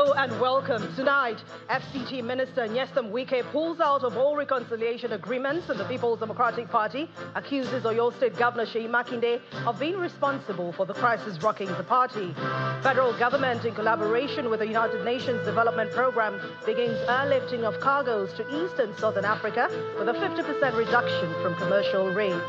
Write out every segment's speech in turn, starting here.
Hello and welcome. Tonight, FCT Minister Nyesom Wike pulls out of all reconciliation agreements, and the People's Democratic Party accuses Oyo State Governor Seyi Makinde of being responsible for the crisis rocking the party. Federal government, in collaboration with the United Nations Development Programme, begins airlifting of cargoes to East and Southern Africa with a 50% reduction from commercial rates.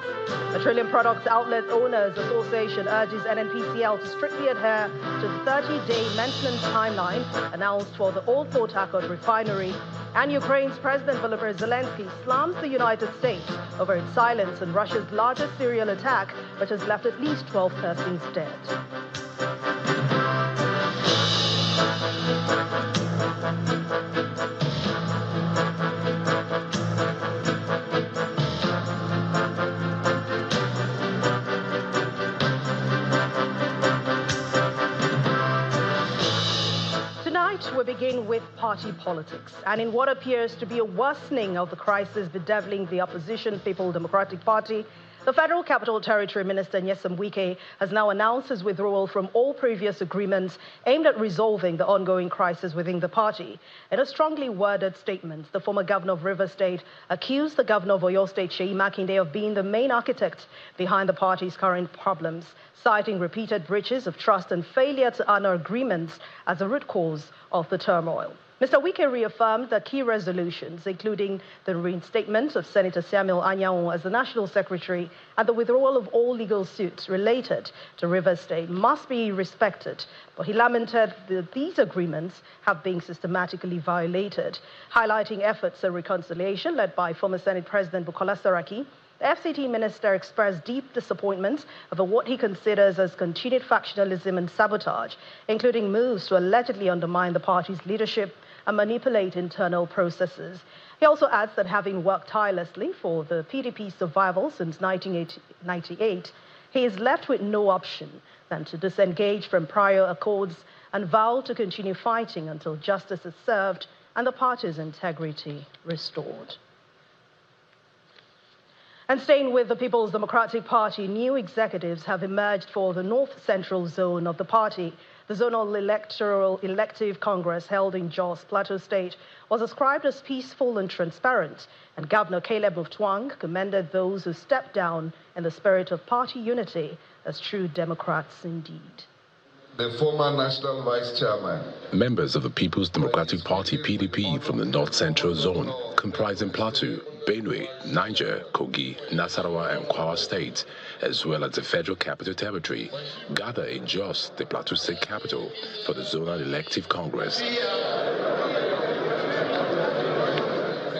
Petroleum Products Outlet Owners Association urges NPFL to strictly adhere to the 30-day maintenance timeline announced for the old Port Harcourt refinery. And Ukraine's President Volodymyr Zelensky slams the United States over its silence on Russia's largest serial attack, which has left at least 12 persons dead. We begin with party politics, and in what appears to be a worsening of the crisis bedeviling the opposition People's Democratic Party, the Federal Capital Territory Minister Nyesom Wike has now announced his withdrawal from all previous agreements aimed at resolving the ongoing crisis within the party. In a strongly worded statement, the former governor of Rivers State accused the governor of Oyo State, Seyi Makinde, of being the main architect behind the party's current problems, citing repeated breaches of trust and failure to honor agreements as a root cause of the turmoil. Mr. Wike reaffirmed the key resolutions, including the reinstatement of Senator Samuel Anyanwu as the National Secretary and the withdrawal of all legal suits related to Rivers State, must be respected. But he lamented that these agreements have been systematically violated, highlighting efforts at reconciliation led by former Senate President Bukola Saraki. The FCT minister expressed deep disappointment over what he considers as continued factionalism and sabotage, including moves to allegedly undermine the party's leadership and manipulate internal processes. He also adds that having worked tirelessly for the PDP's survival since 1998, he is left with no option than to disengage from prior accords and vow to continue fighting until justice is served and the party's integrity restored. And staying with the People's Democratic Party, new executives have emerged for the North Central zone of the party. The zonal elective congress held in Jos, Plateau State, was ascribed as peaceful and transparent, and Governor Caleb Mutfwang commended those who stepped down in the spirit of party unity as true Democrats indeed. The former National Vice Chairman. Members of the People's Democratic Party PDP from the North Central Zone, comprising Plateau, Benue, Niger, Kogi, Nasarawa and Kwawa states, as well as the Federal Capital Territory, gather in Jos, the Plateau State capital, for the Zonal Elective Congress.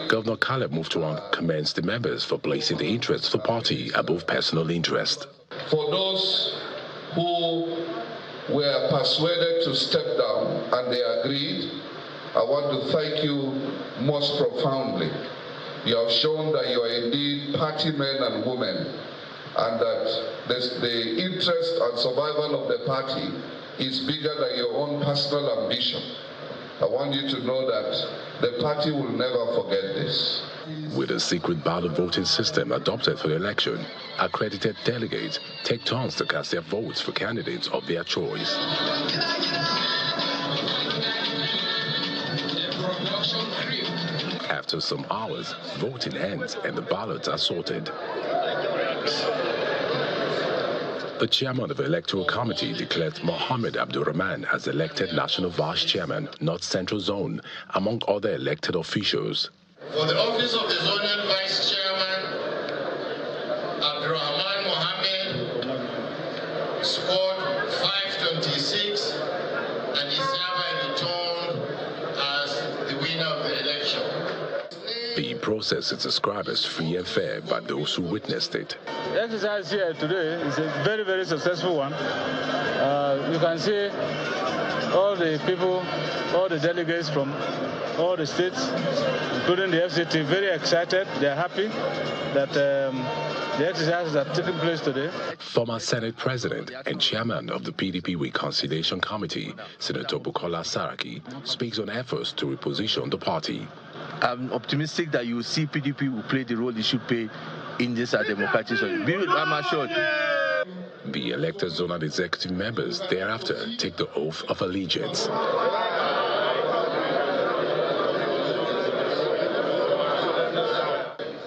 Governor Caleb Mutfwang commends the members for placing the interests of the party above personal interest. For those who were persuaded to step down and they agreed, I want to thank you most profoundly. You have shown that you are indeed party men and women, and that the interest and survival of the party is bigger than your own personal ambition. I want you to know that the party will never forget this. With a secret ballot voting system adopted for the election, accredited delegates take turns to cast their votes for candidates of their choice. After some hours, voting ends and the ballots are sorted. The chairman of the Electoral Committee declared Mohammed Abdurrahman as elected National Vice Chairman, North Central Zone, among other elected officials. For the office of the Zonal Vice Chairman, Abdurrahman Mohammed scored 526 and is hereby returned as the winner of the election. The process is described as free and fair by those who witnessed it. The exercise here today is a very, very successful one. You can see all the people, all the delegates from all the states, including the FCT, very excited. They are happy that the exercises are taking place today. Former Senate President and Chairman of the PDP Reconciliation Committee, Senator Bukola Saraki, speaks on efforts to reposition the party. I'm optimistic that you will see PDP will play the role it should play in this democratic system. I'm assured. The elected zonal executive members thereafter take the oath of allegiance.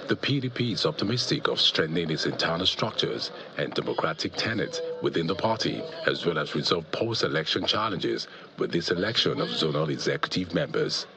The PDP is optimistic of strengthening its internal structures and democratic tenets within the party, as well as resolve post-election challenges with this election of zonal executive members.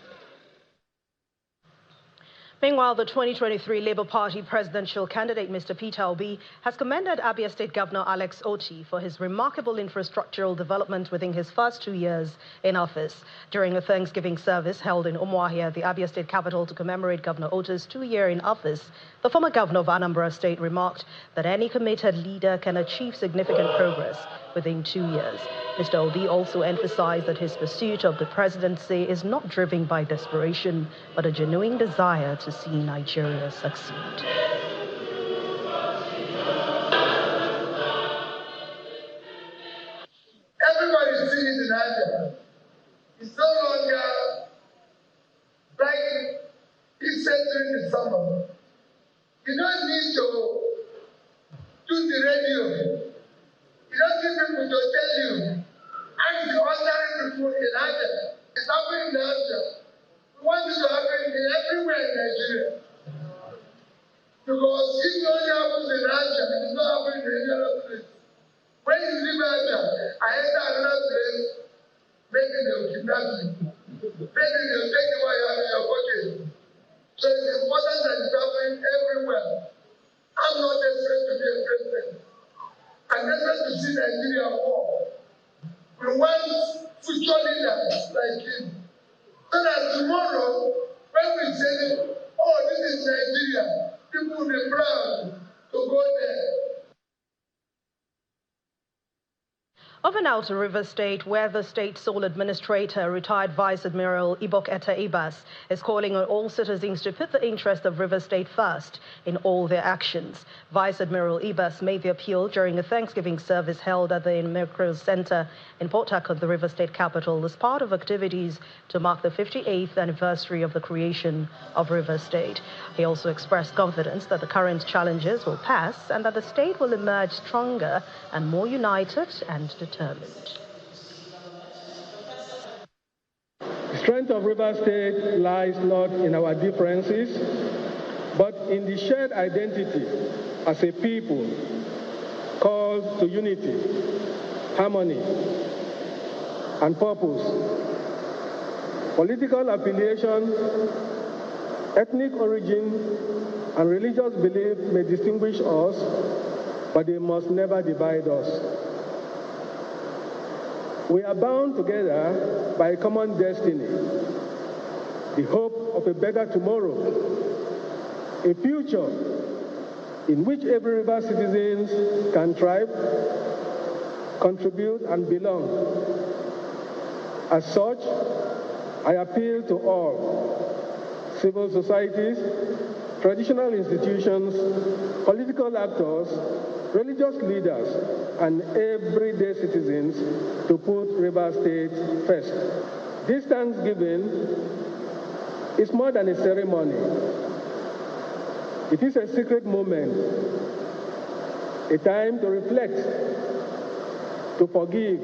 Meanwhile, the 2023 Labour Party presidential candidate, Mr. Peter Obi, has commended Abia State Governor Alex Otti for his remarkable infrastructural development within his first 2 years in office. During a Thanksgiving service held in Umuahia, the Abia State capital, to commemorate Governor Otti's 2 year in office, the former governor of Anambra State remarked that any committed leader can achieve significant progress within 2 years. Mr. Obi also emphasized that his pursuit of the presidency is not driven by desperation, but a genuine desire to see Nigeria succeed. Everybody sees in Nigeria. It's no longer like he said during the summer. You don't need to do the radio. You don't need people to tell you. And the ordinary people in Nigeria. It's happening in Nigeria. We want it to happen everywhere in Nigeria. Because if it only happens in Nigeria, it is not happening in any other place. When you leave Nigeria, I enter another place, maybe they will kidnap you. Maybe they will take what you have in your pocket. So it's important that it's happening everywhere. I'm not desperate to be a president. I'm desperate to see Nigeria fall. We want future leaders like him. So that tomorrow, when we say, oh, this is Nigeria, people will be proud to go there. Over now to Rivers State, where the state sole administrator, retired Vice Admiral Ibok Etta Ibas, is calling on all citizens to put the interest of Rivers State first in all their actions. Vice Admiral Ibas made the appeal during a Thanksgiving service held at the Macro Center in Port Harcourt, the Rivers State capital, as part of activities to mark the 58th anniversary of the creation of Rivers State. He also expressed confidence that the current challenges will pass and that the state will emerge stronger and more united and determined. The strength of Rivers State lies not in our differences, but in the shared identity as a people called to unity, harmony, and purpose. Political affiliation, ethnic origin, and religious belief may distinguish us, but they must never divide us. We are bound together by a common destiny, the hope of a better tomorrow, a future in which every river citizen can thrive, contribute, and belong. As such, I appeal to all civil societies, traditional institutions, political actors, religious leaders, and everyday citizens to put Rivers State first. This Thanksgiving is more than a ceremony. It is a sacred moment, a time to reflect, to forgive,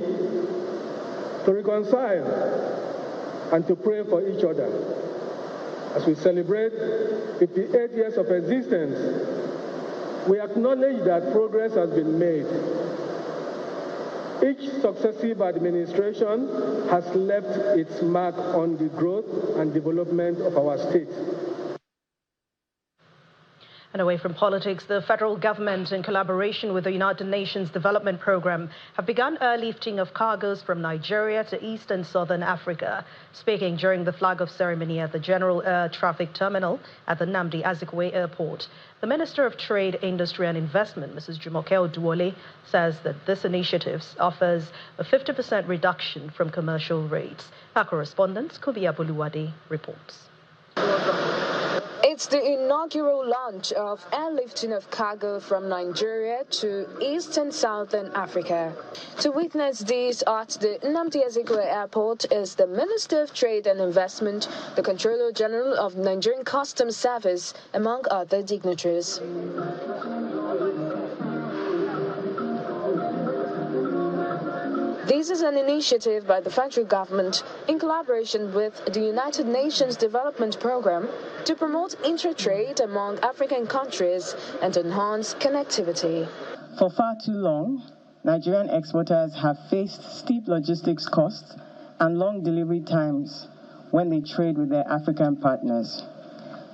to reconcile, and to pray for each other. As we celebrate 58 years of existence, we acknowledge that progress has been made. Each successive administration has left its mark on the growth and development of our state. And away from politics, the federal government, in collaboration with the United Nations Development Programme, have begun airlifting of cargoes from Nigeria to East and Southern Africa. Speaking during the flag-off ceremony at the General Air Traffic Terminal at the Nnamdi Azikiwe Airport, the Minister of Trade, Industry and Investment, Mrs. Jumoke Oduwole, says that this initiative offers a 50% reduction from commercial rates. Our correspondent, Kubia Buluwade, reports. It's the inaugural launch of airlifting of cargo from Nigeria to East and Southern Africa. To witness this at the Nnamdi Azikiwe Airport is the Minister of Trade and Investment, the Controller General of Nigerian Customs Service, among other dignitaries. This is an initiative by the federal government in collaboration with the United Nations Development Programme to promote inter-trade among African countries and enhance connectivity. For far too long, Nigerian exporters have faced steep logistics costs and long delivery times when they trade with their African partners.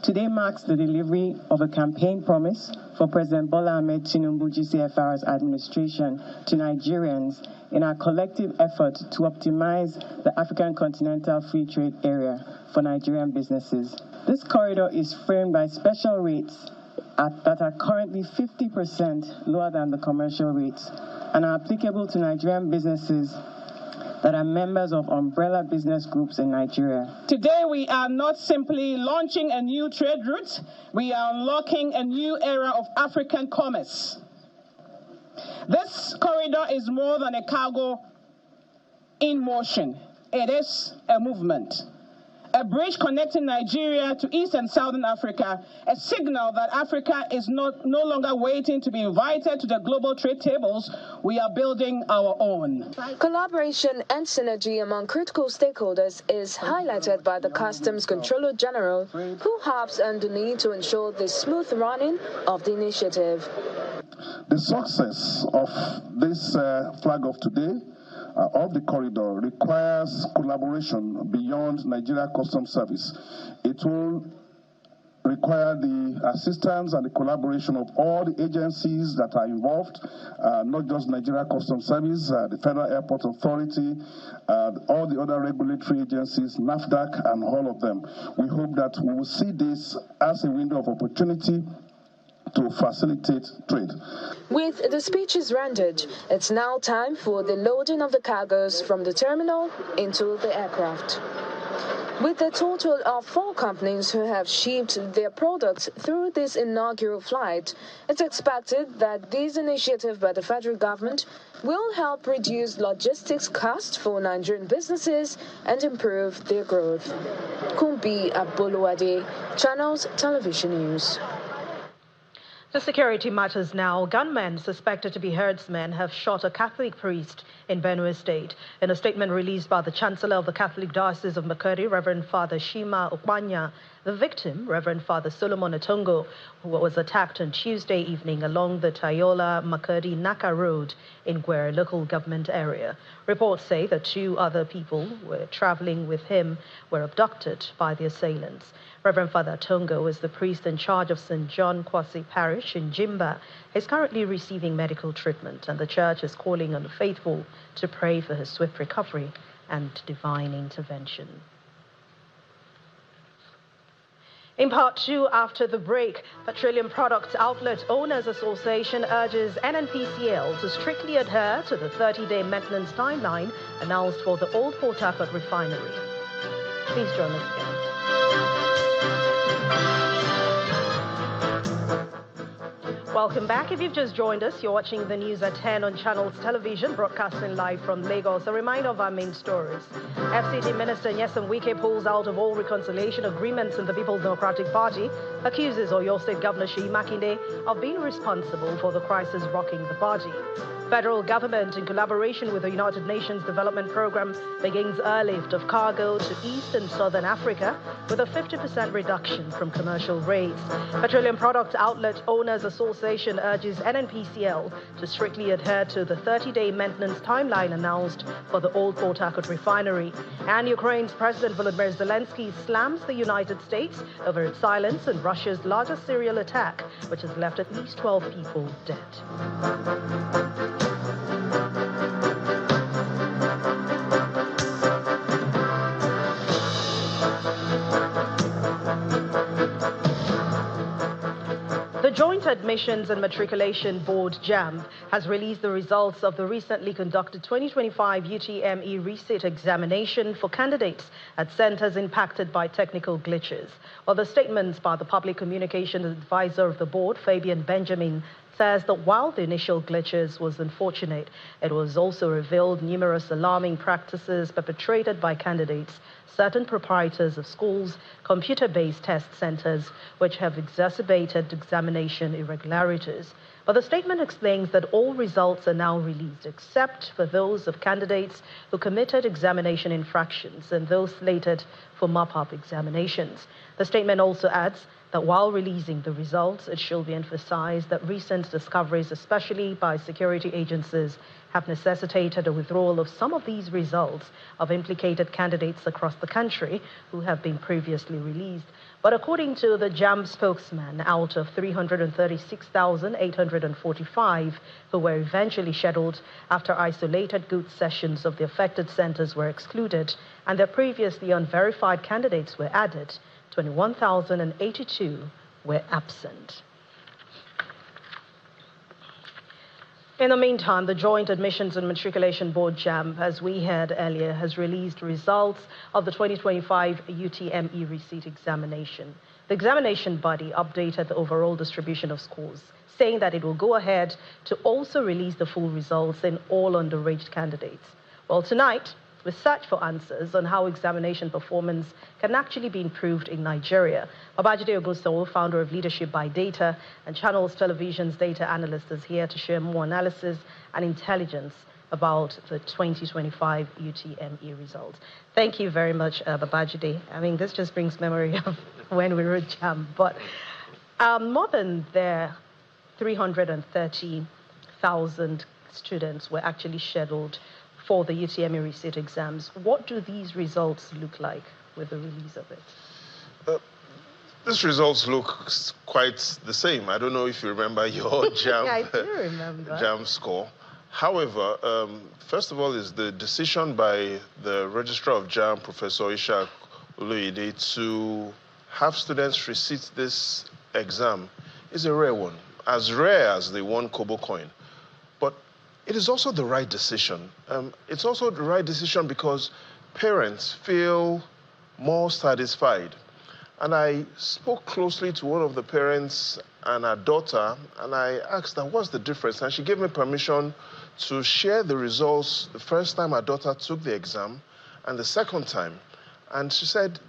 Today marks the delivery of a campaign promise for President Bola Ahmed Tinubu GCFR's administration to Nigerians in our collective effort to optimize the African Continental Free Trade Area for Nigerian businesses. This corridor is framed by special rates that are currently 50% lower than the commercial rates and are applicable to Nigerian businesses that are members of umbrella business groups in Nigeria. Today we are not simply launching a new trade route, we are unlocking a new era of African commerce. This corridor is more than a cargo in motion. It is a movement. A bridge connecting Nigeria to East and Southern Africa, a signal that Africa is no longer waiting to be invited to the global trade tables. We are building our own. Collaboration and synergy among critical stakeholders is highlighted by the Customs Controller General, who harps on the need to ensure the smooth running of the initiative. The success of this flag of today of the corridor requires collaboration beyond Nigeria Customs Service. It will require the assistance and the collaboration of all the agencies that are involved, not just Nigeria Customs Service, the Federal Airport Authority, all the other regulatory agencies, NAFDAC, and all of them. We hope that we will see this as a window of opportunity to facilitate trade. With the speeches rendered, it's now time for the loading of the cargoes from the terminal into the aircraft. With a total of 4 companies who have shipped their products through this inaugural flight, it's expected that this initiative by the federal government will help reduce logistics costs for Nigerian businesses and improve their growth. Kumbi Aboluwade, Channels Television News. To security matters now, gunmen suspected to be herdsmen have shot a Catholic priest in Benue State. In a statement released by the Chancellor of the Catholic Diocese of Makurdi, Reverend Father Shima Okpanya, the victim, Reverend Father Solomon Atongo, who was attacked on Tuesday evening along the Tayola-Makurdi-Naka Road in Gwere local government area. Reports say that 2 other people who were traveling with him were abducted by the assailants. Reverend Father Atongo is the priest in charge of St. John Kwasi Parish in Jimba. He's currently receiving medical treatment, and the church is calling on the faithful to pray for his swift recovery and divine intervention. In part 2, after the break, Petroleum Products Outlet Owners Association urges NNPCL to strictly adhere to the 30-day maintenance timeline announced for the Old Port Harcourt refinery. Please join us again. Welcome back. If you've just joined us, you're watching the news at 10 on Channels Television, broadcasting live from Lagos. A reminder of our main stories. FCT Minister Nyesom Wike pulls out of all reconciliation agreements in the People's Democratic Party, accuses Oyo State Governor Seyi Makinde of being responsible for the crisis rocking the party. Federal government, in collaboration with the United Nations Development Programme, begins airlift of cargo to East and Southern Africa with a 50% reduction from commercial rates. Petroleum Products Outlet Owners Association urges NNPCL to strictly adhere to the 30-day maintenance timeline announced for the Old Port Harcourt refinery. And Ukraine's President Volodymyr Zelensky slams the United States over its silence in Russia's largest serial attack, which has left at least 12 people dead. The Joint Admissions and Matriculation Board, JAMB, has released the results of the recently conducted 2025 UTME resit examination for candidates at centers impacted by technical glitches. While the statements by the Public Communications Advisor of the board, Fabian Benjamin, says that while the initial glitches was unfortunate, it was also revealed numerous alarming practices perpetrated by candidates, certain proprietors of schools, computer-based test centers, which have exacerbated examination irregularities. But the statement explains that all results are now released, except for those of candidates who committed examination infractions and those slated for mop-up examinations. The statement also adds that while releasing the results, it should be emphasized that recent discoveries, especially by security agencies, have necessitated a withdrawal of some of these results of implicated candidates across the country who have been previously released. But according to the JAMB spokesman, out of 336,845 who were eventually scheduled after isolated good sessions of the affected centers were excluded and their previously unverified candidates were added, 21,082 were absent. In the meantime, the Joint Admissions and Matriculation Board, JAMB, as we heard earlier, has released results of the 2025 UTME receipt examination. The examination body updated the overall distribution of scores, saying that it will go ahead to also release the full results in all underage candidates. Well, tonight, we search for answers on how examination performance can actually be improved in Nigeria. Babajide Ogunsowo, founder of Leadership by Data and Channels Television's data analyst, is here to share more analysis and intelligence about the 2025 UTME results. Thank you very much, Babajide. I mean, this just brings memory of when we were JAMB, but more than 330,000 students were actually scheduled for the UTME receipt exams. What do these results look like with the release of it? These results look quite the same. I don't know if you remember your JAMB, I do remember. JAMB score. However, first of all is the decision by the Registrar of JAMB, Professor Ishak Oloyede, to have students receipt this exam is a rare one, as rare as the one kobo coin. But it is also the right decision. It's also the right decision because parents feel more satisfied. And I spoke closely to one of the parents and her daughter, and I asked her, what's the difference? And she gave me permission to share the results the first time her daughter took the exam and the second time. And she said,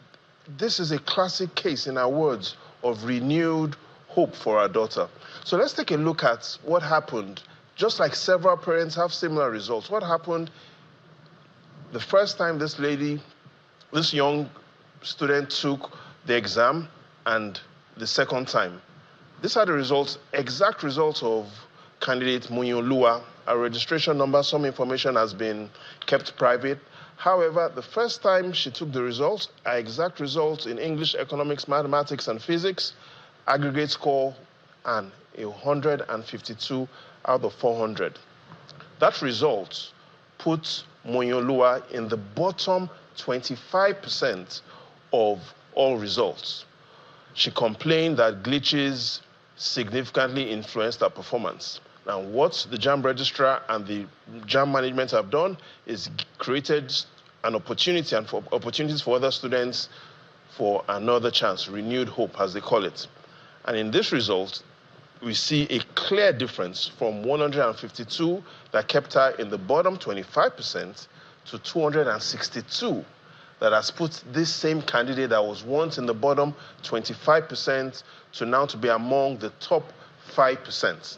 this is a classic case, in her words, of renewed hope for her daughter. So let's take a look at what happened. Just like several parents have similar results. What happened the first time this young student took the exam and the second time? These are the results, exact results of candidate Munyolua. Her registration number, some information has been kept private. However, the first time she took the results, her exact results in English, economics, mathematics, and physics, aggregate score and 152 out of 400. That result puts Munyolua in the bottom 25% of all results. She complained that glitches significantly influenced her performance. Now, what the JAMB registrar and the JAMB management have done is created an opportunity and for opportunities for other students for another chance, renewed hope, as they call it. And in this result, we see a clear difference from 152 that kept her in the bottom 25% to 262 that has put this same candidate that was once in the bottom 25% to now to be among the top 5%.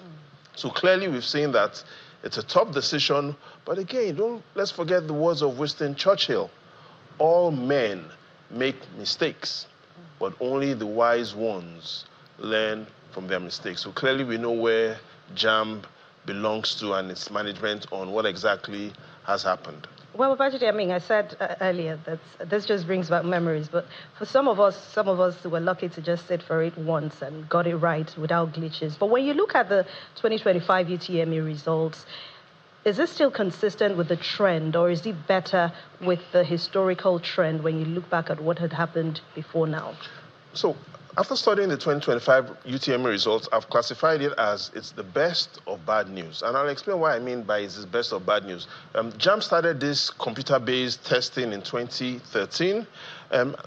So clearly we've seen that it's a tough decision, but again, let's forget the words of Winston Churchill. All men make mistakes, but only the wise ones learn from their mistakes. So clearly we know where JAMB belongs to and its management on what exactly has happened. Well, Babajide, I mean, I said earlier that this just brings back memories, but for some of us were lucky to just sit for it once and got it right without glitches. But when you look at the 2025 UTME results, is this still consistent with the trend, or is it better with the historical trend when you look back at what had happened before now? So, after studying the 2025 UTME results, I've classified it as it's the best of bad news. And I'll explain what I mean by it's the best of bad news. JAMB started this computer-based testing in 2013.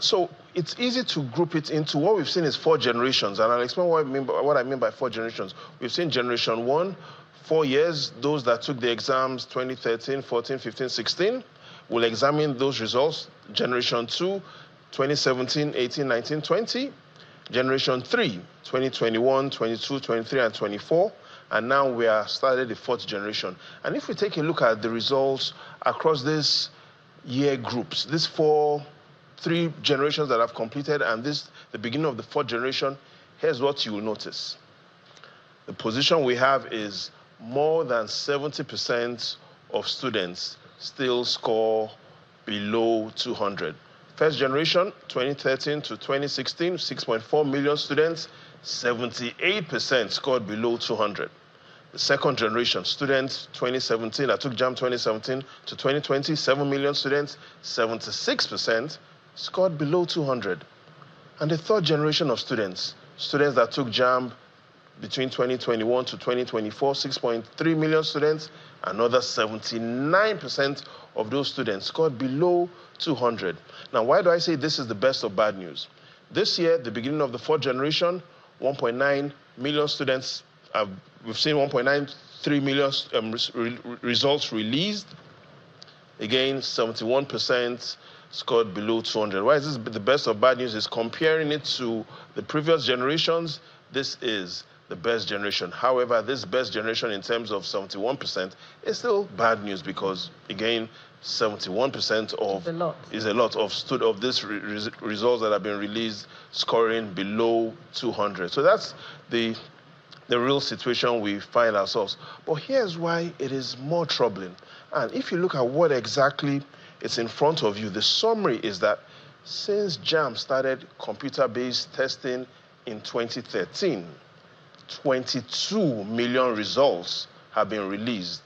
So it's easy to group it into what we've seen is 4 generations. And I'll explain what I mean by 4 generations. We've seen generation 1, 4 years, those that took the exams 2013, 14, 15, 16. We'll examine those results. Generation 2, 2017, 18, 19, 20. Generation 3, 2021, 22, 23, and 24. and now we are started the 4th generation. And if we take a look at the results across these year groups, these 3 generations that have completed, and this the beginning of the 4th generation, here's what you will notice. The position we have is more than 70% of students still score below 200. First generation, 2013 to 2016, 6.4 million students, 78% scored below 200. The second generation, students 2017, I took JAMB 2017 to 2020, 7 million students, 76% scored below 200. And the third generation of students that took JAMB between 2021 to 2024, 6.3 million students, another 79% of those students scored below 200. Now, why do I say this is the best of bad news? This year, the beginning of the 4th generation, 1.9 million students, we've seen 1.93 million results released. Again, 71% scored below 200. Why is this the best of bad news? Is comparing it to the previous generations, this is the best generation. However, this best generation in terms of 71% is still bad news because, again, 71% is a lot of this results that have been released scoring below 200. So that's the real situation we find ourselves. But here's why it is more troubling. And if you look at what exactly is in front of you, the summary is that since JAMB started computer-based testing in 2013, 22 million results have been released.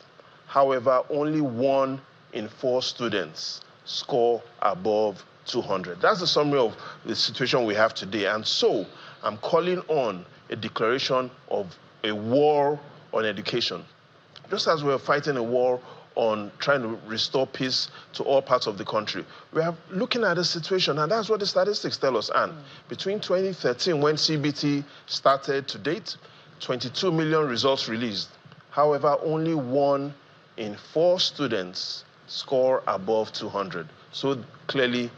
However, only 1 in 4 students score above 200. That's the summary of the situation we have today. And so I'm calling on a declaration of a war on education. Just as we're fighting a war on trying to restore peace to all parts of the country, we are looking at the situation, and that's what the statistics tell us. And between 2013, when CBT started to date, 22 million results released. However, only 1 in 4 students score above 200. So clearly,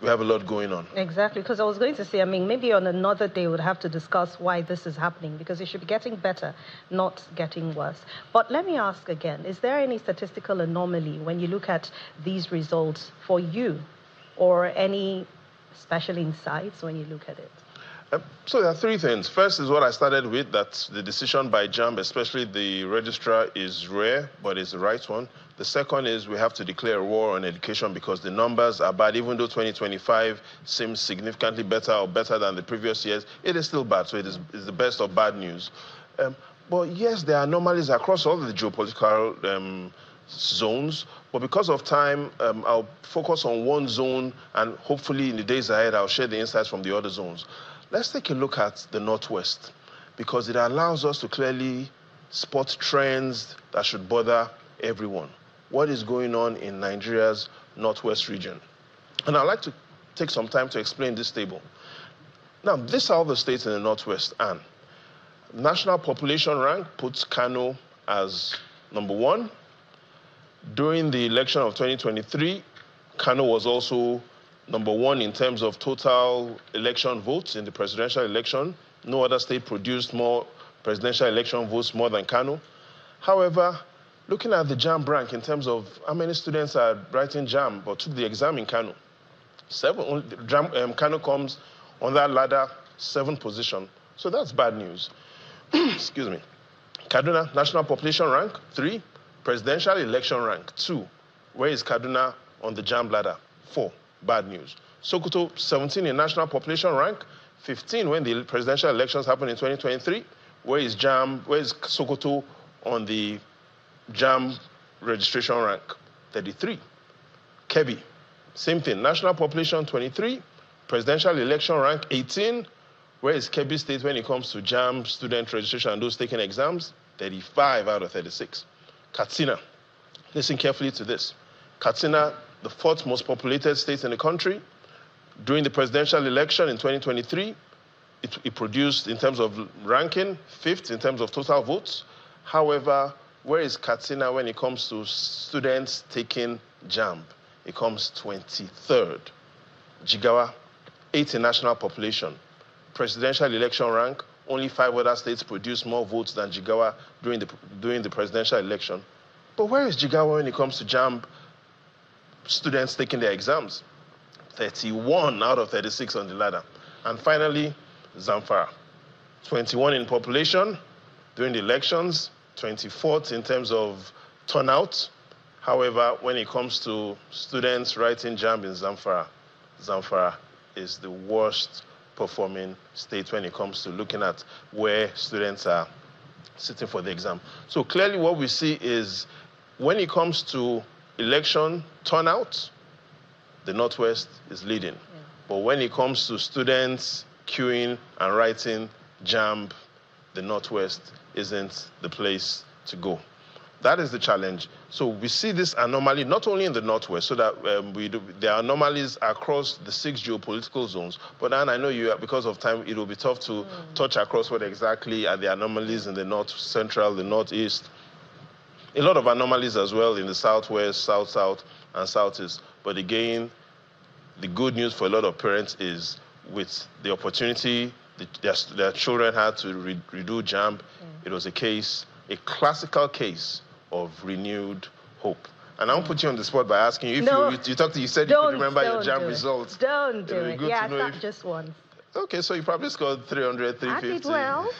we have a lot going on. Exactly, because I was going to say, maybe on another day we'd have to discuss why this is happening, because it should be getting better, not getting worse. But let me ask again, is there any statistical anomaly when you look at these results for you, or any special insights when you look at it? So there are 3 things. First is what I started with, that the decision by JAMB, especially the registrar, is rare, but it's the right one. The second is we have to declare a war on education because the numbers are bad. Even though 2025 seems significantly better or better than the previous years, it is still bad. So it's the best of bad news. But yes, there are anomalies across all the geopolitical zones. But because of time, I'll focus on one zone, and hopefully in the days ahead, I'll share the insights from the other zones. Let's take a look at the Northwest, because it allows us to clearly spot trends that should bother everyone. What is going on in Nigeria's Northwest region? And I'd like to take some time to explain this table. Now, these are all the states in the Northwest, and national population rank puts Kano as number 1. During the election of 2023, Kano was also number 1 in terms of total election votes in the presidential election. No other state produced more presidential election votes more than Kano. However, looking at the JAMB rank in terms of how many students are writing JAMB or took the exam in Kano, Kano comes on that ladder 7th position. So that's bad news. Excuse me. Kaduna, national population rank 3, presidential election rank 2. Where is Kaduna on the JAMB ladder? 4. Bad news. Sokoto, 17 in national population rank, 15 when the presidential elections happened in 2023. Where is Sokoto on the JAMB registration rank? 33. Kebbi, same thing. National population 23, presidential election rank 18. Where is Kebbi State when it comes to JAMB student registration and those taking exams? 35 out of 36. Katsina, listen carefully to this. Katsina, the 4th most populated state in the country. During the presidential election in 2023, it produced, in terms of ranking, 5th in terms of total votes. However, where is Katsina when it comes to students taking JAMB? It comes 23rd. Jigawa, 8th in national population. Presidential election rank only 5 other states produced more votes than Jigawa during the presidential election. But where is Jigawa when it comes to JAMB students taking their exams? 31 out of 36 on the ladder. And finally, Zamfara. 21 in population during the elections, 24th in terms of turnout. However, when it comes to students writing JAMB in Zamfara, Zamfara is the worst performing state when it comes to looking at where students are sitting for the exam. So clearly what we see is when it comes to election turnout, the Northwest is leading. Yeah. But when it comes to students queuing and writing JAMB, the Northwest isn't the place to go. That is the challenge. So we see this anomaly not only in the Northwest, so that there are anomalies across the 6 geopolitical zones. But Anne, I know you, because of time, it will be tough to touch across what exactly are the anomalies in the North Central, the Northeast. A lot of anomalies as well in the Southwest, South, and Southeast. But again, the good news for a lot of parents is with the opportunity their children had to redo JAMB, it was a classical case of renewed hope. And I'll put you on the spot by asking you, if you said you could remember your JAMB results. Don't do it. Yeah, not just once. Okay, so you probably scored 300, 350.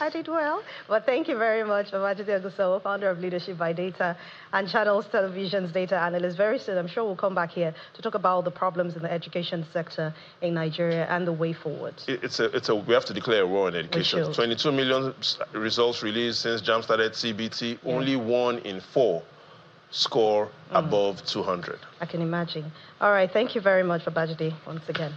I did well. But thank you very much, Babajide Ogunsanya, founder of Leadership by Data and Channels Television's data analyst. Very soon, I'm sure we'll come back here to talk about the problems in the education sector in Nigeria and the way forward. We have to declare a war on education. 22 million results released since JAMB started CBT. Yeah. Only 1 in 4 score above 200. I can imagine. All right, thank you very much, Babajide, once again.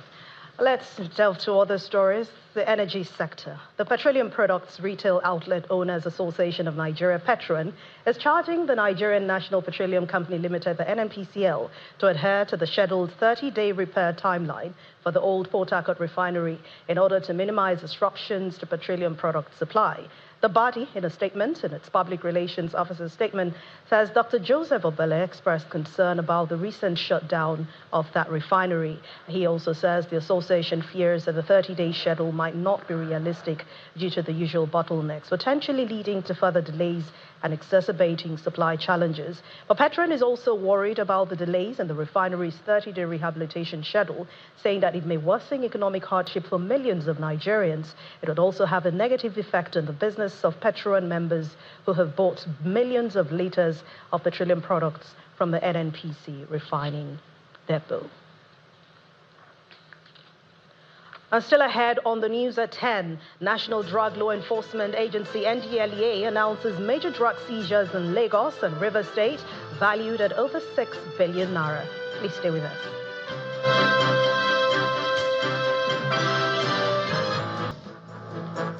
Let's delve to other stories. The energy sector. The Petroleum Products Retail Outlet Owners Association of Nigeria, Petron, is charging the Nigerian National Petroleum Company Limited, the NNPCL, to adhere to the scheduled 30-day repair timeline for the old Port Harcourt refinery in order to minimize disruptions to petroleum product supply. The body, in a statement, in its public relations officer's statement, says Dr. Joseph Obele expressed concern about the recent shutdown of that refinery. He also says the association fears that the 30-day schedule might not be realistic due to the usual bottlenecks, potentially leading to further delays and exacerbating supply challenges. But Petron is also worried about the delays in the refinery's 30-day rehabilitation schedule, saying that it may worsen economic hardship for millions of Nigerians. It would also have a negative effect on the business of Petron members who have bought millions of liters of petroleum products from the NNPC refining depot. And still ahead on the news at 10, National Drug Law Enforcement Agency NDLEA announces major drug seizures in Lagos and River State valued at over 6 billion naira. Please stay with us.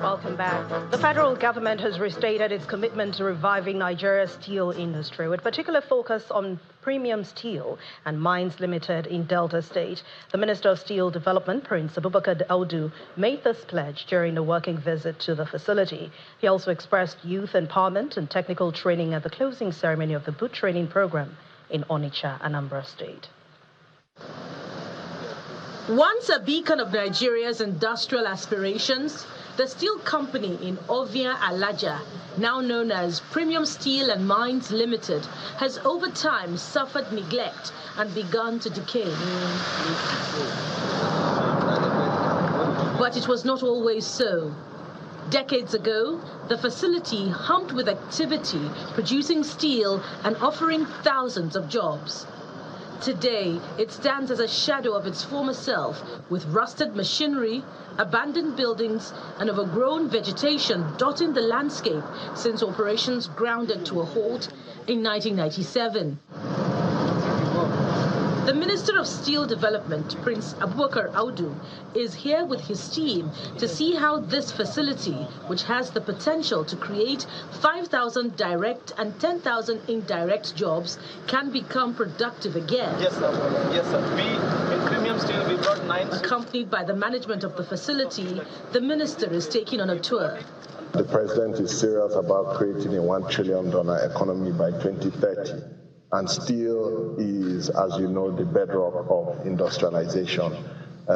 Welcome back. The federal government has restated its commitment to reviving Nigeria's steel industry, with particular focus on Premium Steel and Mines Limited in Delta State. The Minister of Steel Development, Prince Abubakar Audu, made this pledge during a working visit to the facility. He also expressed youth empowerment and technical training at the closing ceremony of the boot training program in Onitsha, Anambra State. Once a beacon of Nigeria's industrial aspirations, the steel company in Ovia Alaja, now known as Premium Steel and Mines Limited, has over time suffered neglect and begun to decay. But it was not always so. Decades ago, the facility hummed with activity, producing steel and offering thousands of jobs. Today, it stands as a shadow of its former self, with rusted machinery, abandoned buildings, and overgrown vegetation dotting the landscape since operations grounded to a halt in 1997. The Minister of Steel Development, Prince Abubakar Audu, is here with his team to see how this facility, which has the potential to create 5,000 direct and 10,000 indirect jobs, can become productive again. Yes, sir. Yes, sir. We, in Premium Steel, we brought 9... Accompanied by the management of the facility, the minister is taking on a tour. The president is serious about creating a $1 trillion economy by 2030. And steel is, as you know, the bedrock of industrialization.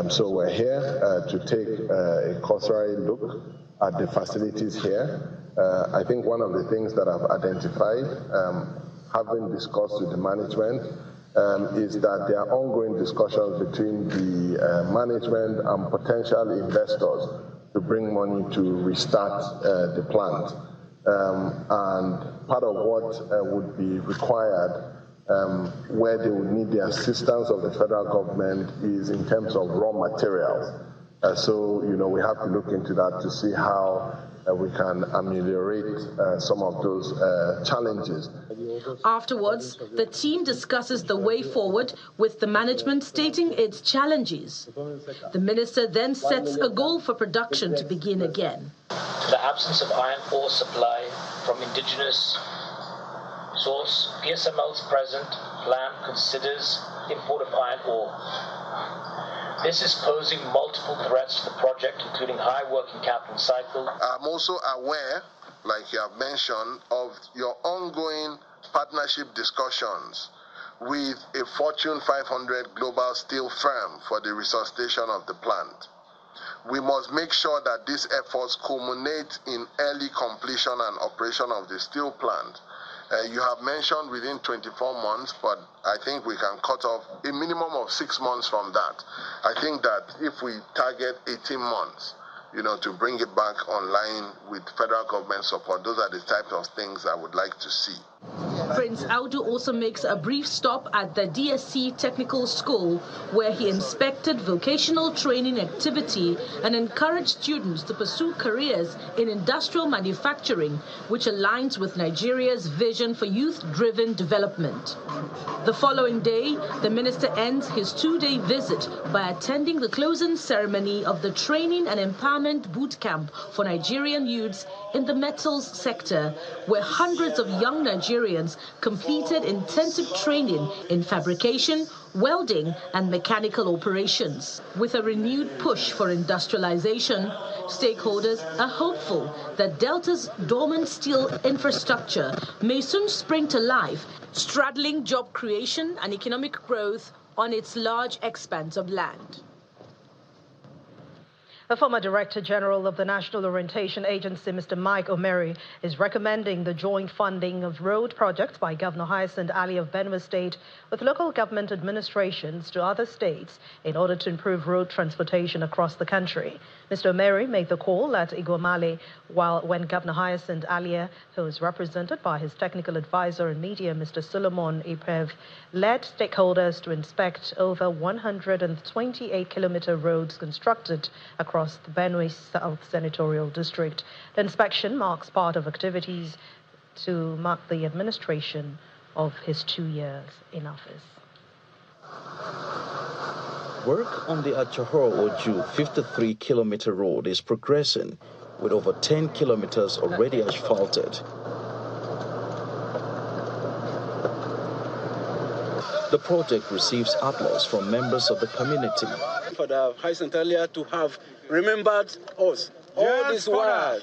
So we're here to take a cursory look at the facilities here. I think one of the things that I've identified, having discussed with the management, is that there are ongoing discussions between the management and potential investors to bring money to restart the plant. And part of what would be required where they would need the assistance of the federal government is in terms of raw materials. So, we have to look into that to see how we can ameliorate some of those challenges. Afterwards, the team discusses the way forward with the management stating its challenges. The minister then sets a goal for production to begin again. The absence of iron ore supply from indigenous source, PSML's present plan considers import of iron ore. This is posing multiple threats to the project, including high working capital cycle. I'm also aware, like you have mentioned, of your ongoing partnership discussions with a Fortune 500 global steel firm for the resuscitation of the plant. We must make sure that these efforts culminate in early completion and operation of the steel plant. You have mentioned within 24 months, but I think we can cut off a minimum of 6 months from that. I think that if we target 18 months, to bring it back online with federal government support, those are the types of things I would like to see. Prince Audu also makes a brief stop at the DSC Technical School, where he inspected vocational training activity and encouraged students to pursue careers in industrial manufacturing, which aligns with Nigeria's vision for youth-driven development. The following day, the minister ends his 2-day visit by attending the closing ceremony of the Training and Empowerment Boot Camp for Nigerian youths in the metals sector, where hundreds of young Nigerians completed intensive training in fabrication, welding and mechanical operations. With a renewed push for industrialization, stakeholders are hopeful that Delta's dormant steel infrastructure may soon spring to life, straddling job creation and economic growth on its large expanse of land. The former Director General of the National Orientation Agency, Mr. Mike Omeri, is recommending the joint funding of road projects by Governor Hyacinth Ali of Benue State with local government administrations to other states in order to improve road transportation across the country. Mr. Omeri made the call at Igomale when Governor Hyacinth Ali, who is represented by his technical advisor and media, Mr. Solomon Ipev, led stakeholders to inspect over 128-kilometer roads constructed across the Benue South Senatorial District. The inspection marks part of activities to mark the administration of his 2 years in office. Work on the Achahoro-Oju 53-kilometer road is progressing, with over 10 kilometers already asphalted. The project receives applause from members of the community. For the Hyacinth Ali to have remembered us all this while.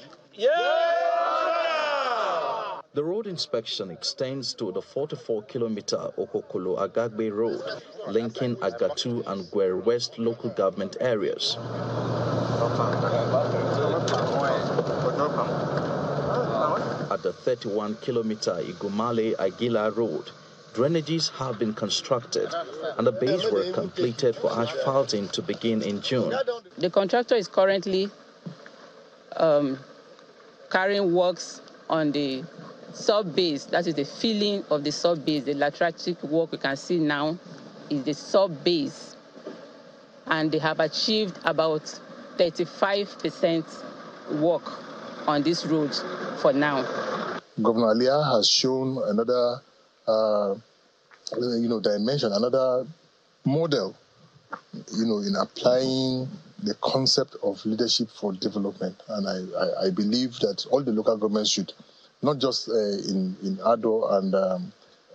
The road inspection extends to the 44-kilometer Okokolo-Agagbe road, linking Agatu and Gwer West local government areas. At the 31-kilometer Igumale-Aguila road, drainages have been constructed and the base work completed for asphalting to begin in June. The contractor is currently carrying works on the sub-base, that is the filling of the sub-base. The lateritic work we can see now is the sub-base, and they have achieved about 35% work on this road for now. Governor Alia has shown another dimension, another model, in applying the concept of leadership for development. And I believe that all the local governments should, not just in Ado and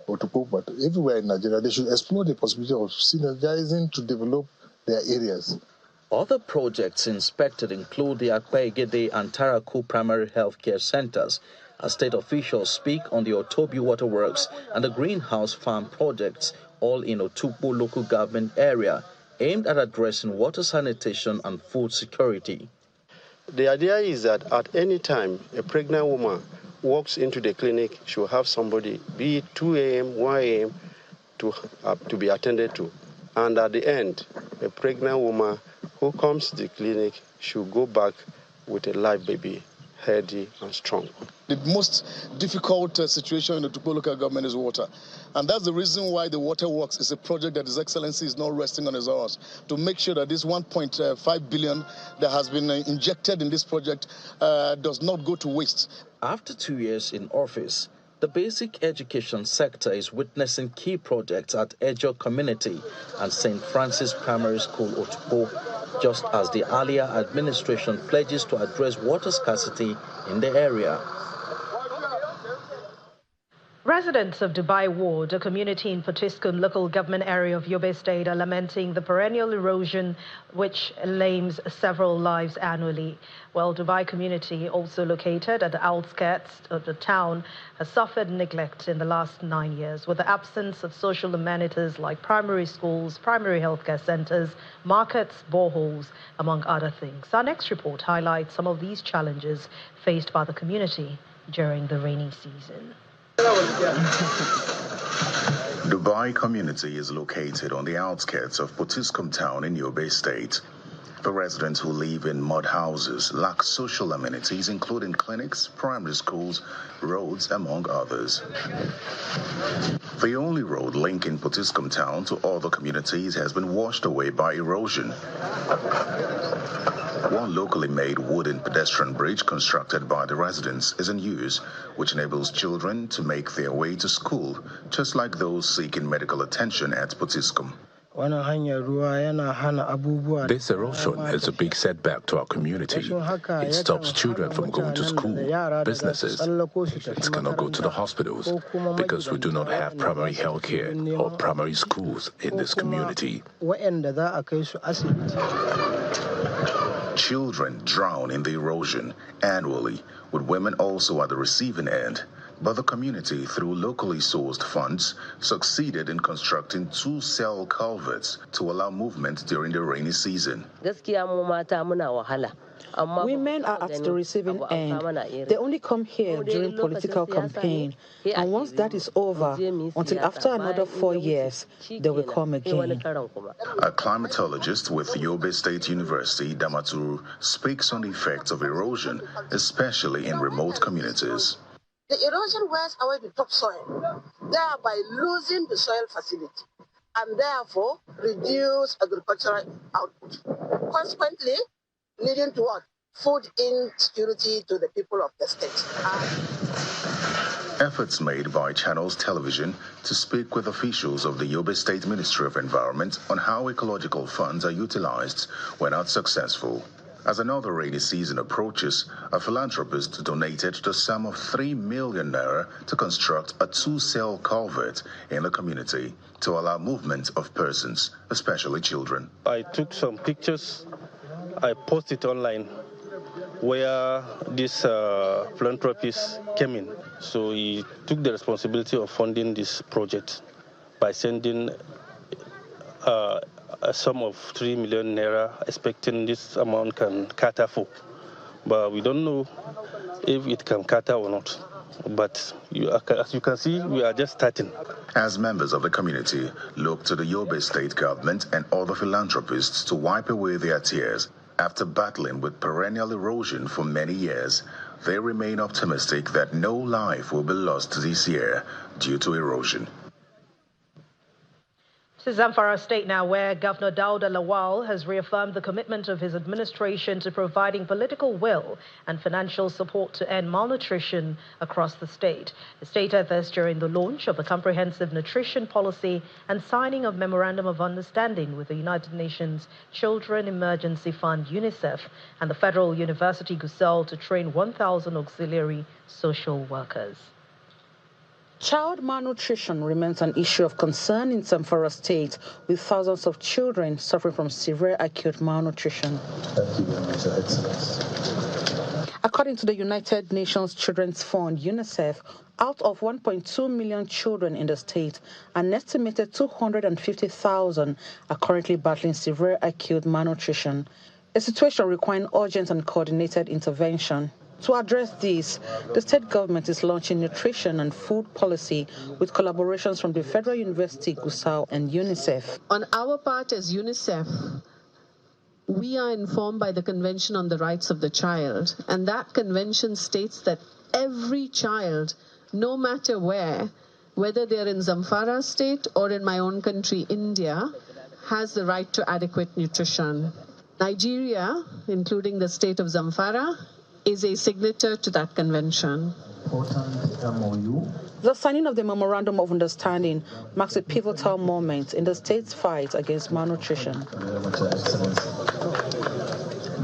Otupo, but everywhere in Nigeria, they should explore the possibility of synergizing to develop their areas. Other projects inspected include the Akpaegede and Taraku primary health care centers, as state officials speak on the Otobi Waterworks and the greenhouse farm projects, all in Otukpo local government area, aimed at addressing water sanitation and food security. The idea is that at any time a pregnant woman walks into the clinic, she'll have somebody, be it 2 a.m., 1 a.m., to be attended to. And at the end, a pregnant woman who comes to the clinic should go back with a live baby, healthy and strong. The most difficult situation in the Tukpo local government is water. And that's the reason why the Water Works is a project that His Excellency is not resting on his oars, to make sure that this 1.5 billion that has been injected in this project does not go to waste. After 2 years in office, the basic education sector is witnessing key projects at Ejo Community and St. Francis Primary School, Otukpo, just as the earlier administration pledges to address water scarcity in the area. Residents of Dubai Ward, a community in Potiskum local government area of Yobe State, are lamenting the perennial erosion which lames several lives annually. Well, Dubai community, also located at the outskirts of the town, has suffered neglect in the last 9 years with the absence of social amenities like primary schools, primary healthcare centers, markets, boreholes, among other things. Our next report highlights some of these challenges faced by the community during the rainy season. Dubai community is located on the outskirts of Potiskum town in Yobe State. The residents who live in mud houses lack social amenities, including clinics, primary schools, roads, among others. The only road linking Potiskum town to other communities has been washed away by erosion. One locally made wooden pedestrian bridge constructed by the residents is in use, which enables children to make their way to school, just like those seeking medical attention at Potiskum. This erosion is a big setback to our community. It stops children from going to school, businesses. It cannot go to the hospitals because we do not have primary health care or primary schools in this community. Children drown in the erosion annually, with women also at the receiving end. But the community, through locally sourced funds, succeeded in constructing 2 cell culverts to allow movement during the rainy season. Women are at the receiving end. They only come here during political campaign, and once that is over, until after another 4 years, they will come again. A climatologist with Yobe State University, Damaturu, speaks on the effects of erosion, especially in remote communities. The erosion wears away the topsoil, thereby losing the soil facility, and therefore reduce agricultural output. Consequently, leading to what? Food insecurity to the people of the state. Efforts made by Channels Television to speak with officials of the Yobe State Ministry of Environment on how ecological funds are utilized were not successful. As another rainy season approaches, a philanthropist donated the sum of 3 million naira to construct a 2-cell culvert in the community to allow movement of persons, especially children. I took some pictures, I posted online where this philanthropist came in. So he took the responsibility of funding this project by sending a sum of 3 million naira, expecting this amount can cater for. But we don't know if it can cater or not. But as you can see, we are just starting. As members of the community look to the Yobe State government and other philanthropists to wipe away their tears, after battling with perennial erosion for many years, they remain optimistic that no life will be lost this year due to erosion. To Zamfara State now, where Governor Dauda Lawal has reaffirmed the commitment of his administration to providing political will and financial support to end malnutrition across the state. He stated this during the launch of the comprehensive nutrition policy and signing of Memorandum of Understanding with the United Nations Children Emergency Fund, UNICEF, and the Federal University Gusau to train 1,000 auxiliary social workers. Child malnutrition remains an issue of concern in Zamfara State, with thousands of children suffering from severe acute malnutrition. Thank you very much, Your Excellency. According to the United Nations Children's Fund, UNICEF, out of 1.2 million children in the state, an estimated 250,000 are currently battling severe acute malnutrition. a situation requiring urgent and coordinated intervention. To address this, the state government is launching nutrition and food policy with collaborations from the Federal University, Gusau, and UNICEF. On our part as UNICEF, we are informed by the Convention on the Rights of the Child, and that convention states that every child, no matter where, whether they're in Zamfara state or in my own country, India, has the right to adequate nutrition. Nigeria, including the state of Zamfara, is a signature to that convention. The signing of the Memorandum of Understanding marks a pivotal moment in the state's fight against malnutrition.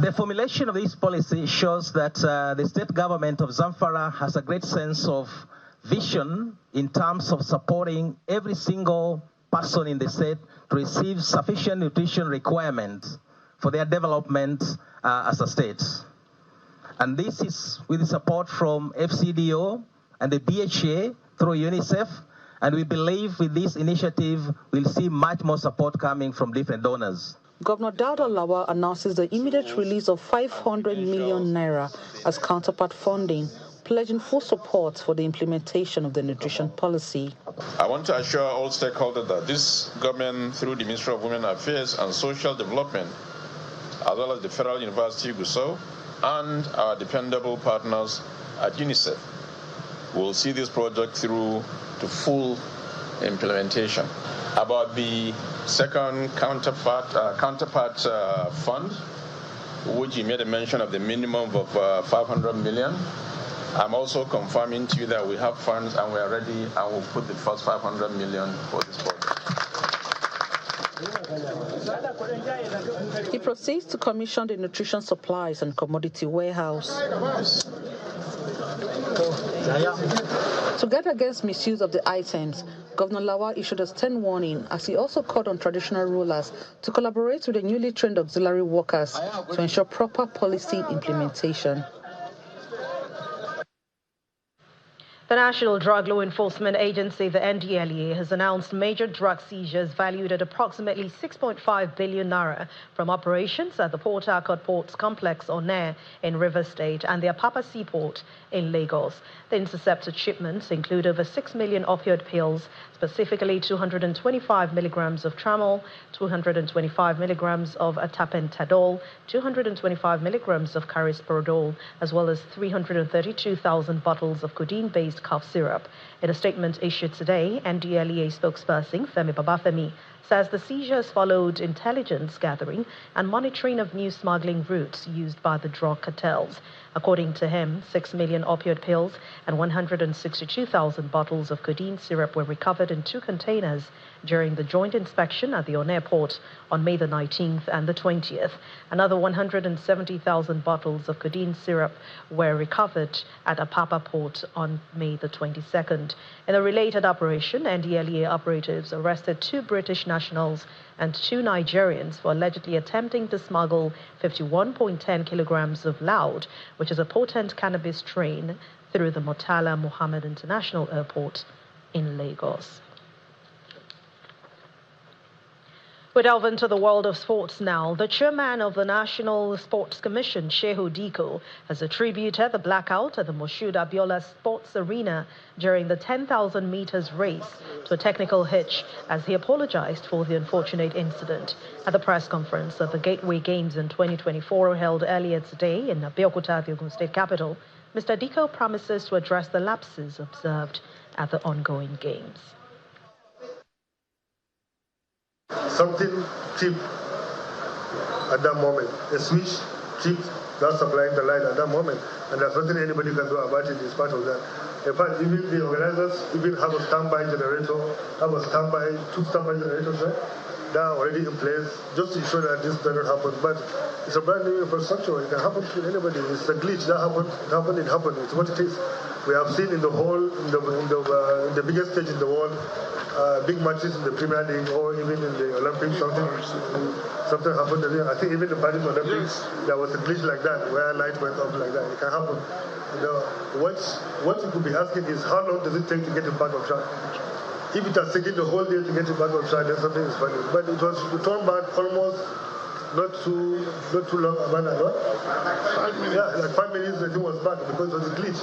The formulation of this policy shows that the state government of Zamfara has a great sense of vision in terms of supporting every single person in the state to receive sufficient nutrition requirements for their development as a state. And this is with the support from FCDO and the BHA through UNICEF. And we believe with this initiative, we'll see much more support coming from different donors. Governor Dauda Lawal announces the immediate release of 500 million naira as counterpart funding, pledging full support for the implementation of the nutrition policy. I want to assure all stakeholders that this government, through the Ministry of Women Affairs and Social Development, as well as the Federal University Gusau, and our dependable partners at UNICEF, will see this project through to full implementation. About the second counterpart fund, which you made a mention of the minimum of 500 million, I'm also confirming to you that we have funds and we are ready and we'll put the first 500 million for this project. He proceeds to commission the nutrition supplies and commodity warehouse. To guard against misuse of the items, Governor Lawal issued a stern warning as he also called on traditional rulers to collaborate with the newly trained auxiliary workers to ensure proper policy implementation. The National Drug Law Enforcement Agency, the NDLEA, has announced major drug seizures valued at approximately 6.5 billion naira from operations at the Port Harcourt Ports Complex on Air in Rivers State and the Apapa Seaport in Lagos. The intercepted shipments include over 6 million opioid pills, specifically 225 milligrams of Tramadol, 225 milligrams of Tapentadol, 225 milligrams of Carisperidol, as well as 332,000 bottles of codeine-based cough syrup. In a statement issued today, NDLEA spokesperson Femi Babafemi says the seizures followed intelligence gathering and monitoring of new smuggling routes used by the drug cartels. According to him, 6 million opioid pills and 162,000 bottles of codeine syrup were recovered in 2 containers during the joint inspection at the Onne port on May the 19th and the 20th. Another 170,000 bottles of codeine syrup were recovered at Apapa port on May the 22nd. In a related operation, NDLEA operatives arrested 2 British nationals and 2 Nigerians for allegedly attempting to smuggle 51.10 kilograms of loud, which is a potent cannabis strain, through the Murtala Muhammad International Airport in Lagos. We delve into the world of sports now. The chairman of the National Sports Commission, Shehu Diko, has attributed the blackout at the Moshood Abiola Sports Arena during the 10,000 meters race to a technical hitch, as he apologized for the unfortunate incident. At the press conference at the Gateway Games in 2024 held earlier today in Abeokuta, the Ogun State capital, Mr. Diko promises to address the lapses observed at the ongoing games. Something tripped at that moment. A switch tripped that's supplying the light at that moment. And there's nothing anybody can do about it. It's part of that. In fact, even the organizers even have a standby generator, two standby generators there that are already in place just to ensure that this does not happen. But it's a brand new infrastructure. It can happen to anybody. It's a glitch that happened. It happened. It's what it is. We have seen in the biggest stage in the world, big matches in the Premier League or even in the Olympics, something happened. I think even the Paris Olympics, there was a glitch like that where light went off like that. It can happen. What you could be asking is how long does it take to get it back on track? If it has taken the whole day to get it back on track, then something is funny. But it was returned back almost not too long about a lot. 5 minutes. Yeah, like 5 minutes the thing was back because of the glitch.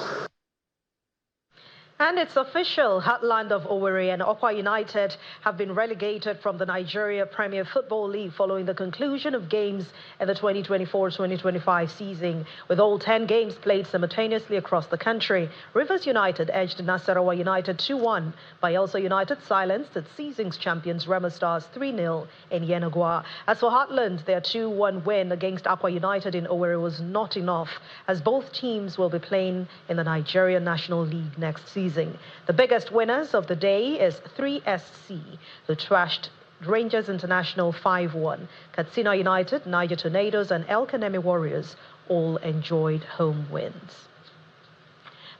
And it's official. Heartland of Owerri and Okwa United have been relegated from the Nigeria Premier Football League following the conclusion of games in the 2024-2025 season. With all 10 games played simultaneously across the country, Rivers United edged Nasarawa United 2-1. Bayelsa United silenced its season's champions Remo Stars 3-0 in Yenagoa. As for Heartland, their 2-1 win against Akwa United in Owerri was not enough, as both teams will be playing in the Nigeria National League next season. The biggest winners of the day is 3SC, who trashed Rangers International 5-1. Katsina United, Niger Tornadoes and El Kanemi Warriors all enjoyed home wins.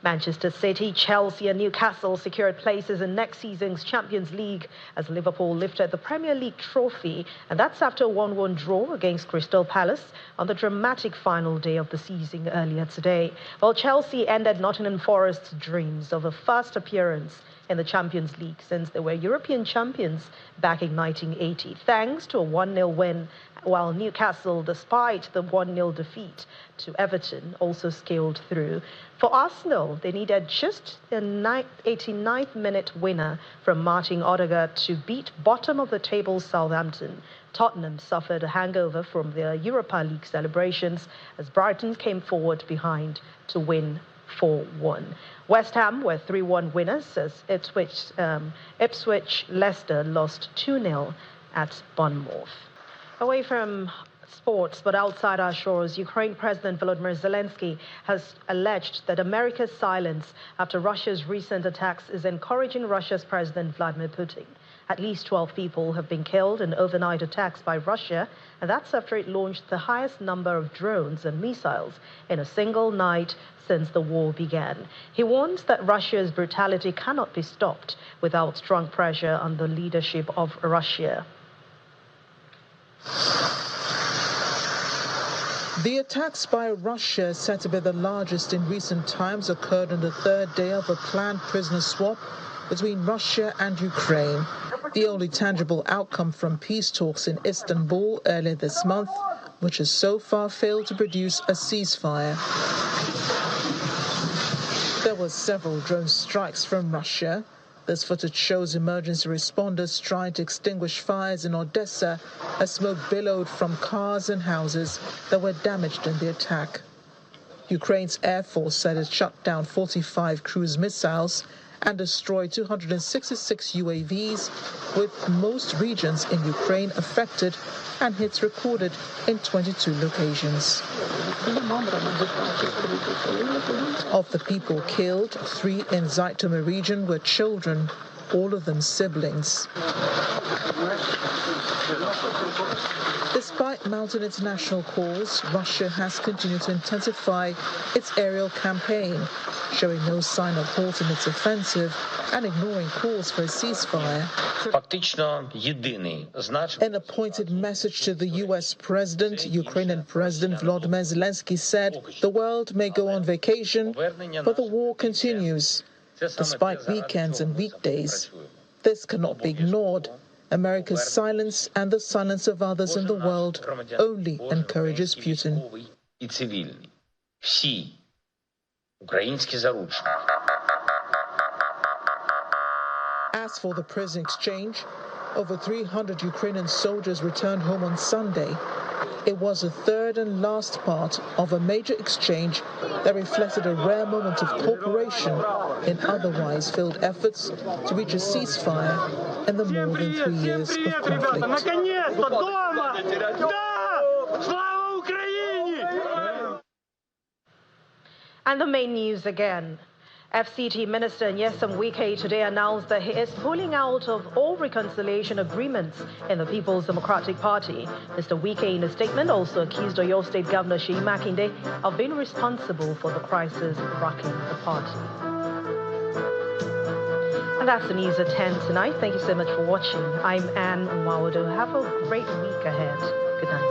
Manchester City, Chelsea and Newcastle secured places in next season's Champions League as Liverpool lifted the Premier League trophy, and that's after a 1-1 draw against Crystal Palace on the dramatic final day of the season earlier today. While Chelsea ended Nottingham Forest's dreams of a first appearance in the Champions League since they were European champions back in 1980, thanks to a 1-0 win, while Newcastle, despite the 1-0 defeat to Everton, also scaled through. For Arsenal, they needed just a 89th minute winner from Martin Odegaard to beat bottom-of-the-table Southampton. Tottenham suffered a hangover from their Europa League celebrations as Brighton came forward behind to win 4-1. West Ham were 3-1 winners as Ipswich Leicester lost 2-0 at Bournemouth. Away from sports, but outside our shores, Ukraine President Volodymyr Zelensky has alleged that America's silence after Russia's recent attacks is encouraging Russia's President Vladimir Putin. At least 12 people have been killed in overnight attacks by Russia, and that's after it launched the highest number of drones and missiles in a single night since the war began. He warns that Russia's brutality cannot be stopped without strong pressure on the leadership of Russia. The attacks by Russia, said to be the largest in recent times, occurred on the third day of a planned prisoner swap between Russia and Ukraine, the only tangible outcome from peace talks in Istanbul earlier this month, which has so far failed to produce a ceasefire. There were several drone strikes from Russia. This footage shows emergency responders trying to extinguish fires in Odessa as smoke billowed from cars and houses that were damaged in the attack. Ukraine's Air Force said it shot down 45 cruise missiles and destroyed 266 UAVs, with most regions in Ukraine affected and hits recorded in 22 locations. Of the people killed, 3 in Zhytomyr region were children, all of them siblings. Despite mounting international calls, Russia has continued to intensify its aerial campaign, showing no sign of halting its offensive and ignoring calls for a ceasefire. In a pointed message to the U.S. President, Ukrainian President Volodymyr Zelensky said the world may go on vacation, but the war continues, despite weekends and weekdays. This cannot be ignored. America's silence and the silence of others in the world only encourages Putin. As for the prison exchange, over 300 Ukrainian soldiers returned home on Sunday. It was the third and last part of a major exchange that reflected a rare moment of cooperation in otherwise failed efforts to reach a ceasefire in the more than 3 years of conflict. And the main news again. FCT Minister Nyesom Wike today announced that he is pulling out of all reconciliation agreements in the People's Democratic Party. Mr. Wike, in a statement, also accused Oyo State Governor Seyi Makinde of being responsible for the crisis rocking the party. And that's the news at 10 tonight. Thank you so much for watching. I'm Anne Nwawodo. Have a great week ahead. Good night.